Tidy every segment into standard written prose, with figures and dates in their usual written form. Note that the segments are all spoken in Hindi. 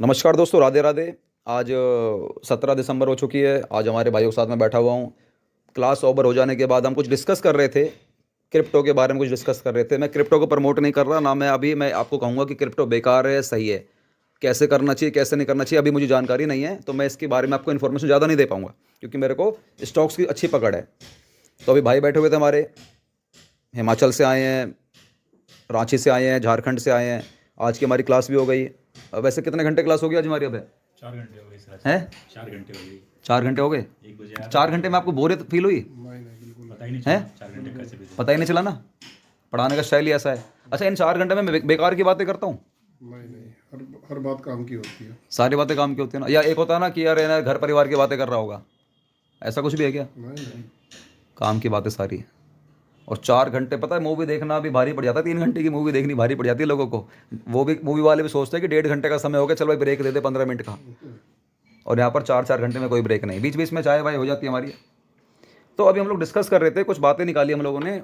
नमस्कार दोस्तों, राधे राधे। आज 17 दिसंबर हो चुकी है। आज हमारे भाइयों के साथ में बैठा हुआ हूँ। क्लास ओवर हो जाने के बाद हम कुछ डिस्कस कर रहे थे, क्रिप्टो के बारे में कुछ डिस्कस कर रहे थे। मैं क्रिप्टो को प्रमोट नहीं कर रहा ना, मैं आपको कहूँगा कि क्रिप्टो बेकार है सही है, कैसे करना चाहिए कैसे नहीं करना चाहिए अभी मुझे जानकारी नहीं है, तो मैं इसके बारे में आपको इन्फॉर्मेशन ज़्यादा नहीं दे पाऊँगा क्योंकि मेरे को स्टॉक्स की अच्छी पकड़ है। तो अभी भाई बैठे हुए थे हमारे, हिमाचल से आए हैं, रांची से आए हैं, झारखंड से आए हैं। आज की हमारी क्लास भी हो गई। वैसे कितने घंटे क्लास हो गई आज हमारी? अब है 4 घंटे हो गए सर आज। हैं 4 घंटे हो गए। 4 घंटे हो गए। 1 बजे आया था। 4 घंटे में आपको बोरियत फील हुई? पता ही नहीं हैं? चला 4 घंटे कैसे बीते। पता ही नहीं चला ना। पढ़ाने का स्टाइल ही ऐसा है। अच्छा, इन 4 घंटे में मैं बेकार की बातें करता हूँ? नहीं, हर बात काम की होती है। सारी बातें काम की होती है ना। या एक होता है ना कि यार ये ना घर परिवार की बातें कर रहा होगा, ऐसा कुछ भी है क्या? नहीं, काम की बातें सारी। और 4 घंटे, पता है मूवी देखना भी भारी पड़ जाता है। 3 घंटे की मूवी देखनी भारी पड़ जाती है लोगों को। वो भी मूवी वाले भी सोचते हैं कि 1.5 घंटे का समय हो गया, चल भाई ब्रेक दे दे 15 मिनट का। और यहाँ पर 4-4 घंटे में कोई ब्रेक नहीं, बीच बीच में चाय वाय हो जाती है हमारी। तो अभी हम लोग डिस्कस कर रहे थे, कुछ बातें निकाली हम लोगों ने,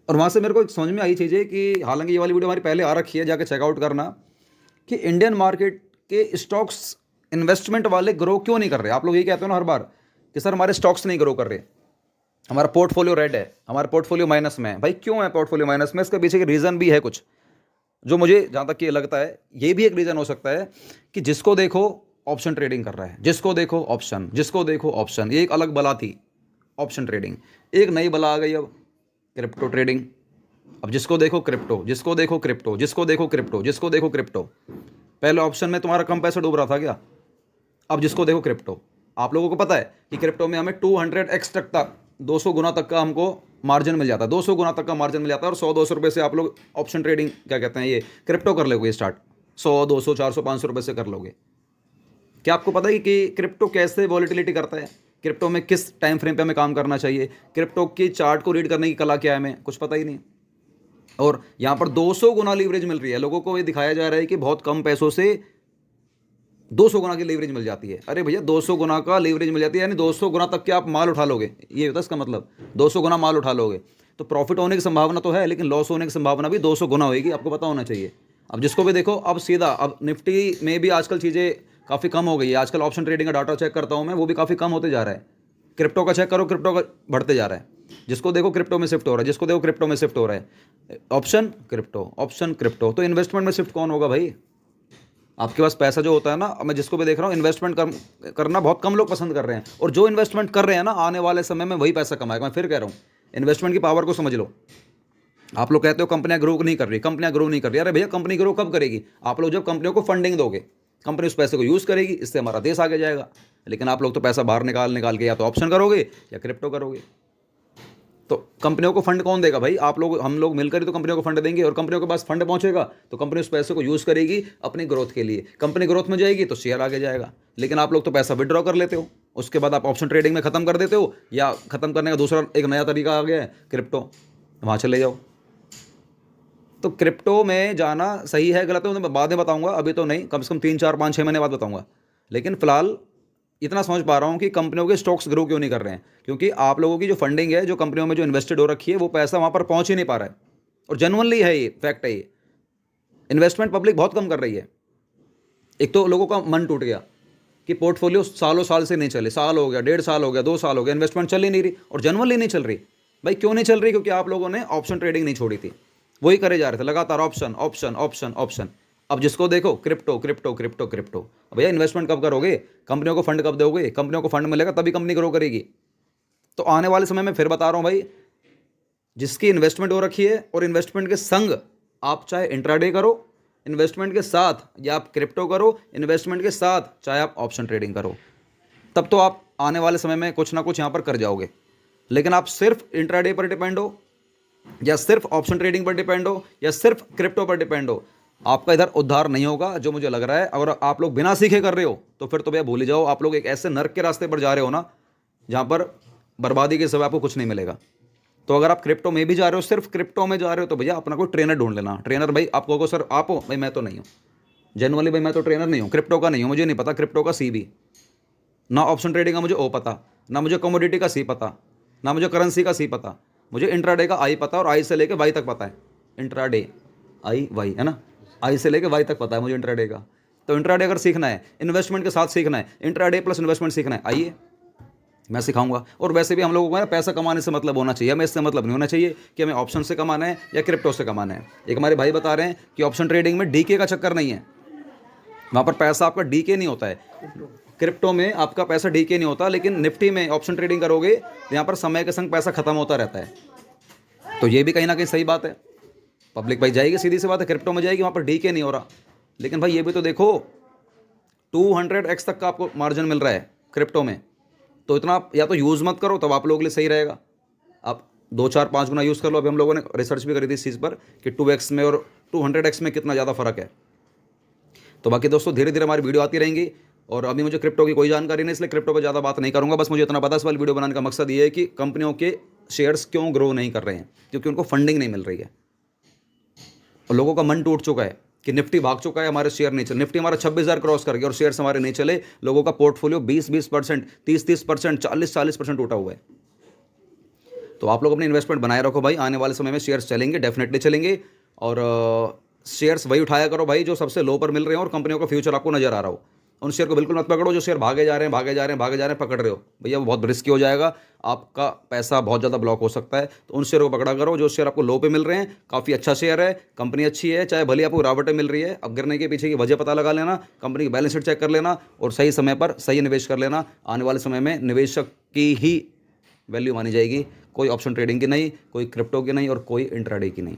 और वहाँ से मेरे को एक समझ में आई चीज़ें कि हालांकि ये वाली वीडियो हमारी पहले आ रखी है, जाके चेकआउट करना, कि इंडियन मार्केट के स्टॉक्स इन्वेस्टमेंट वाले ग्रो क्यों नहीं कर रहे। आप लोग ये कहते हो ना हर बार कि सर हमारे स्टॉक्स नहीं ग्रो कर रहे, हमारा पोर्टफोलियो रेड है, हमारा पोर्टफोलियो माइनस में है। भाई क्यों है पोर्टफोलियो माइनस में? इसके पीछे के रीज़न भी है कुछ, जो मुझे जहाँ तक ये लगता है ये भी एक रीज़न हो सकता है कि जिसको देखो ऑप्शन ट्रेडिंग कर रहा है, जिसको देखो ऑप्शन, जिसको देखो ऑप्शन। ये एक अलग बला थी ऑप्शन ट्रेडिंग, एक नई बला आ गई अब क्रिप्टो ट्रेडिंग। अब जिसको देखो क्रिप्टो, जिसको देखो क्रिप्टो, जिसको देखो क्रिप्टो, जिसको देखो क्रिप्टो। पहले ऑप्शन में तुम्हारा कम पैसा डूब रहा था क्या? अब जिसको देखो क्रिप्टो। आप लोगों को पता है कि क्रिप्टो में हमें 200x तक 200 गुना तक का हमको मार्जिन मिल जाता है, 200 गुना तक का मार्जिन मिल जाता है। और 100-200 रुपये से आप लोग ऑप्शन ट्रेडिंग क्या कहते हैं ये क्रिप्टो कर लोगे स्टार्ट। 100, 200, 400, 500 रुपये से कर लोगे। क्या आपको पता है कि क्रिप्टो कैसे वॉलेटिलिटी करता है? क्रिप्टो में किस टाइम फ्रेम पे हमें काम करना चाहिए? क्रिप्टो की चार्ट को रीड करने की कला क्या है, हमें कुछ पता ही नहीं। और यहाँ पर 200 गुना लीवरेज मिल रही है लोगों को। ये दिखाया जा रहा है कि बहुत कम पैसों से 200 गुना की लीवरेज मिल जाती है। अरे भैया 200 गुना का लीवरेज मिल जाती है, यानी 200 गुना तक के आप माल उठा लोगे, ये होता है इसका मतलब। 200 गुना माल उठा लोगे तो प्रॉफिट होने की संभावना तो है, लेकिन लॉस होने की संभावना भी 200 गुना होगी, आपको पता होना चाहिए। अब जिसको भी देखो, अब सीधा अब निफ्टी में भी आजकल चीज़ें काफ़ी कम हो गई है। आजकल ऑप्शन ट्रेडिंग का डाटा चेक करता हूँ मैं, वो भी काफ़ी कम होते जा रहा है। क्रिप्टो का चेक करो, क्रिप्टो का बढ़ते जा रहा है। जिसको देखो क्रिप्टो में शिफ्ट हो रहा है, जिसको देखो क्रिप्टो में शिफ्ट हो रहा है। Option crypto, option crypto. तो इन्वेस्टमेंट में शिफ्ट कौन होगा भाई? आपके पास पैसा जो होता है ना, मैं जिसको भी देख रहा हूँ इन्वेस्टमेंट करना बहुत कम लोग पसंद कर रहे हैं। और जो इन्वेस्टमेंट कर रहे हैं ना, आने वाले समय में वही पैसा कमाएगा। मैं फिर कह रहा हूँ, इन्वेस्टमेंट की पावर को समझ लो। आप लोग कहते हो कंपनियां ग्रो नहीं कर रही, कंपनियां ग्रो नहीं कर रही। अरे भैया कंपनी ग्रो कब करेगी? आप लोग जब कंपनियों को फंडिंग दोगे, कंपनी उस पैसे को यूज़ करेगी, इससे हमारा देश आगे जाएगा। लेकिन आप लोग तो पैसा बाहर निकाल निकाल के या तो ऑप्शन करोगे या क्रिप्टो करोगे। तो कंपनियों को फंड कौन देगा भाई? आप लोग, हम लोग मिलकर ही तो कंपनियों को फंड देंगे। और कंपनियों के पास फंड पहुंचेगा तो कंपनी उस पैसे को यूज़ करेगी अपनी ग्रोथ के लिए। कंपनी ग्रोथ में जाएगी तो शेयर आगे जाएगा। लेकिन आप लोग तो पैसा विड्रॉ कर लेते हो, उसके बाद आप ऑप्शन ट्रेडिंग में ख़त्म कर देते हो, या ख़त्म करने का दूसरा एक नया तरीका आ गया है क्रिप्टो, वहाँ चले जाओ। तो क्रिप्टो में जाना सही है गलत है तो मैं बाद में बताऊंगा, अभी तो नहीं, कम से कम 3, 4, 5, 6 महीने बाद बताऊंगा। लेकिन फिलहाल इतना समझ पा रहा हूँ कि कंपनियों के स्टॉक्स ग्रो क्यों नहीं कर रहे हैं, क्योंकि आप लोगों की जो फंडिंग है, जो कंपनियों में जो इन्वेस्टेड हो रखी है, वो पैसा वहाँ पर पहुँच ही नहीं पा रहा है। और जेनुअनली है, ये फैक्ट है। ये इन्वेस्टमेंट पब्लिक बहुत कम कर रही है। एक तो लोगों का मन टूट गया कि पोर्टफोलियो सालों साल से नहीं चले, साल हो गया, 1.5 साल हो गया, 2 साल हो गया, इन्वेस्टमेंट चल ही नहीं रही। और जेनुअनली नहीं चल रही। भाई क्यों नहीं चल रही? क्योंकि आप लोगों ने ऑप्शन ट्रेडिंग नहीं छोड़ी थी, वही करे जा रहे थे लगातार, ऑप्शन ऑप्शन ऑप्शन ऑप्शन। अब जिसको देखो क्रिप्टो क्रिप्टो क्रिप्टो क्रिप्टो। भैया इन्वेस्टमेंट कब करोगे? कंपनियों को फंड कब दोगे? कंपनियों को फंड मिलेगा तभी कंपनी ग्रो करेगी। तो आने वाले समय में फिर बता रहा हूँ भाई, जिसकी इन्वेस्टमेंट हो रखी है और इन्वेस्टमेंट के संग आप चाहे इंट्राडे करो इन्वेस्टमेंट के साथ, या आप क्रिप्टो करो इन्वेस्टमेंट के साथ, चाहे आप ऑप्शन ट्रेडिंग करो, तब तो आप आने वाले समय में कुछ ना कुछ यहाँ पर कर जाओगे। लेकिन आप सिर्फ इंट्राडे पर डिपेंड हो, या सिर्फ ऑप्शन ट्रेडिंग पर डिपेंड हो, या सिर्फ क्रिप्टो पर डिपेंड हो, आपका इधर उद्धार नहीं होगा, जो मुझे लग रहा है। अगर आप लोग बिना सीखे कर रहे हो तो फिर तो भैया भूल ही जाओ। आप लोग एक ऐसे नर्क के रास्ते पर जा रहे हो ना, जहाँ पर बर्बादी के सिवा आपको कुछ नहीं मिलेगा। तो अगर आप क्रिप्टो में भी जा रहे हो, सिर्फ क्रिप्टो में जा रहे हो, तो भैया अपना कोई ट्रेनर ढूंढ लेना। ट्रेनर भाई आप कहोगे सर आप हो, भाई मैं तो नहीं हूँ। जेनुअली भाई मैं तो ट्रेनर नहीं हूँ, क्रिप्टो का नहीं हूँ, मुझे नहीं पता क्रिप्टो का सी भी, ना ऑप्शन ट्रेडिंग का मुझे ओ पता, ना मुझे कमोडिटी का सी पता, ना मुझे करेंसी का सी पता। मुझे इंट्राडे का आई पता, और आई से लेके वाई तक पता है। इंट्राडे आई वाई है ना, आई से लेके वाई तक पता है मुझे इंट्राडे का। तो इंट्राडे अगर सीखना है, इन्वेस्टमेंट के साथ सीखना है, इंट्राडे प्लस इन्वेस्टमेंट सीखना है, आइए मैं सिखाऊंगा। और वैसे भी हम लोगों को ना पैसा कमाने से मतलब होना चाहिए, हमें इससे मतलब नहीं होना चाहिए कि हमें ऑप्शन से कमाना है या क्रिप्टो से कमाना है। एक हमारे भाई बता रहे हैं कि ऑप्शन ट्रेडिंग में डीके का चक्कर नहीं है, वहाँ पर पैसा आपका डीके नहीं होता है। क्रिप्टो में आपका पैसा डीके नहीं होता, लेकिन निफ्टी में ऑप्शन ट्रेडिंग करोगे तो यहाँ पर समय के संग पैसा खत्म होता रहता है। तो ये भी कहीं ना कहीं सही बात है। पब्लिक भाई जाएगी, सीधी सी बात है, क्रिप्टो में जाएगी, वहाँ पर डीके नहीं हो रहा। लेकिन भाई ये भी तो देखो 200x तक का आपको मार्जिन मिल रहा है क्रिप्टो में। तो इतना या तो यूज़ मत करो, तब आप लोगों के लिए सही रहेगा। आप 2 4 5 गुना यूज़ कर लो। अभी हम लोगों ने रिसर्च भी करी थी इस चीज़ पर कि 2x में और 200x में कितना ज़्यादा फ़र्क है। तो बाकी दोस्तों धीरे धीरे हमारी वीडियो आती रहेंगी। और अभी मुझे क्रिप्टो की कोई जानकारी नहीं, इसलिए क्रिप्टो पर ज़्यादा बात नहीं करूँगा। बस मुझे इतना पता है, इस वाली वीडियो बनाने का मकसद ये है कि कंपनियों के शेयर्स क्यों ग्रो नहीं कर रहे हैं, क्योंकि उनको फंडिंग नहीं मिल रही है। और लोगों का मन टूट चुका है कि निफ्टी भाग चुका है, हमारे शेयर नहीं चले। निफ्टी हमारा 26,000 क्रॉस कर गया और शेयर्स हमारे नहीं चले। लोगों का पोर्टफोलियो 20% 30% 40% टूटा हुआ है। तो आप लोग अपनी इन्वेस्टमेंट बनाए रखो भाई, आने वाले समय में शेयर्स चलेंगे, डेफिनेटली चलेंगे। और शेयर्स वही उठाया करो भाई जो सबसे लो पर मिल रहे हैं और कंपनियों का फ्यूचर आपको नजर आ रहा हो। उन शेयर को बिल्कुल मत पकड़ो जो शेयर भागे जा रहे हैं, पकड़ रहे हो भैया, वो बहुत रिस्की हो जाएगा, आपका पैसा बहुत ज़्यादा ब्लॉक हो सकता है। तो उन शेयर को पकड़ा करो जो शेयर आपको लो पे मिल रहे हैं, काफ़ी अच्छा शेयर है, कंपनी अच्छी है, चाहे भले आपको गिरावटें मिल रही है। अब गिरने के पीछे की वजह पता लगा लेना, कंपनी की बैलेंस शीट चेक कर लेना और सही समय पर सही निवेश कर लेना। आने वाले समय में निवेशक की ही वैल्यू मानी जाएगी, कोई ऑप्शन ट्रेडिंग की नहीं, कोई क्रिप्टो की नहीं और कोई इंट्राडे की नहीं।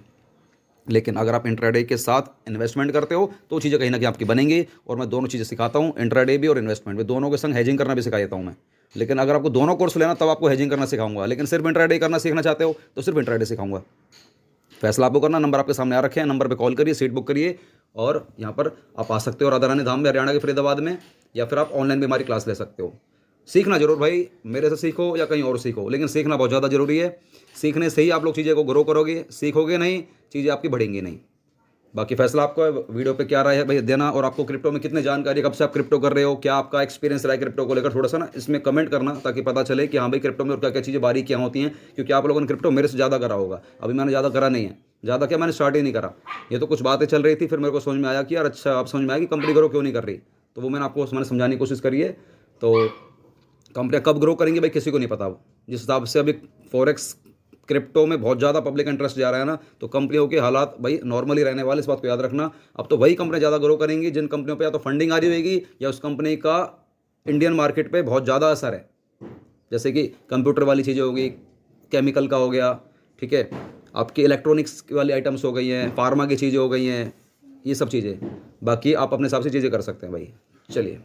लेकिन अगर आप इंट्राडे के साथ इन्वेस्टमेंट करते हो तो चीज़ें कहीं ना कहीं आपकी बनेंगी। और मैं दोनों चीज़ें सिखाता हूँ, इंट्राडे भी और इन्वेस्टमेंट भी, दोनों के संग हेजिंग करना भी सिखा देता हूँ मैं। लेकिन अगर आपको दोनों कोर्स लेना तब आपको हेजिंग करना सिखाऊंगा। लेकिन सिर्फ इंट्राडे करना सीखना चाहते हो तो सिर्फ इंट्राडे सिखाऊंगा। फैसला आपको करना। नंबर आपके सामने आ रखे हैं, नंबर पर कॉल करिए, सीट बुक करिए और यहाँ पर आप आ सकते हो राधारानी धाम में, हरियाणा के फरीदाबाद में, या फिर आप ऑनलाइन भी हमारी क्लास ले सकते हो। सीखना जरूर भाई, मेरे से सीखो या कहीं और सीखो, लेकिन सीखना बहुत ज़्यादा ज़रूरी है। सीखने से ही आप लोग चीज़ें को ग्रो करोगे, सीखोगे नहीं चीज़ें आपकी बढ़ेंगी नहीं। बाकी फैसला आपको है, वीडियो पे क्या राय है भाई देना। और आपको क्रिप्टो में कितने जानकारी, कब से आप क्रिप्टो कर रहे हो, क्या आपका एक्सपीरियंस रहा है क्रिप्टो को लेकर, थोड़ा सा ना इसमें कमेंट करना ताकि पता चले कि हाँ भाई क्रिप्टो में और क्या क्या चीज़ें बारीकियाँ होती हैं। क्योंकि आप लोगों ने क्रिप्टो मेरे से ज़्यादा करा होगा, अभी मैंने ज़्यादा करा नहीं है। ज़्यादा क्या, मैंने स्टार्ट ही नहीं करा। ये तो कुछ बातें चल रही थी, फिर मेरे को समझ में आया कि यार अच्छा, आप समझ में आया कि कंपनी ग्रो क्यों नहीं कर रही। तो वो मैंने आपको समझाने की कोशिश करी है। तो कंपनियाँ कब ग्रो करेंगी भाई किसी को नहीं पता। जिस हिसाब से अभी फॉरेक्स क्रिप्टो में बहुत ज़्यादा पब्लिक इंटरेस्ट जा रहा है ना, तो कंपनियों के हालात भाई नॉर्मली रहने वाले, इस बात को याद रखना। अब तो वही कंपनियाँ ज़्यादा ग्रो करेंगी जिन कंपनियों पे या तो फंडिंग आ रही होगी या उस कंपनी का इंडियन मार्केट पे बहुत ज़्यादा असर है। जैसे कि कंप्यूटर वाली चीज़ें हो गई, केमिकल का हो गया, ठीक है, आपकी इलेक्ट्रॉनिक्स वाली आइटम्स हो गई हैं, फार्मा की चीज़ें हो गई हैं, ये सब चीज़ें। बाकी आप अपने हिसाब से चीज़ें कर सकते हैं भाई। चलिए।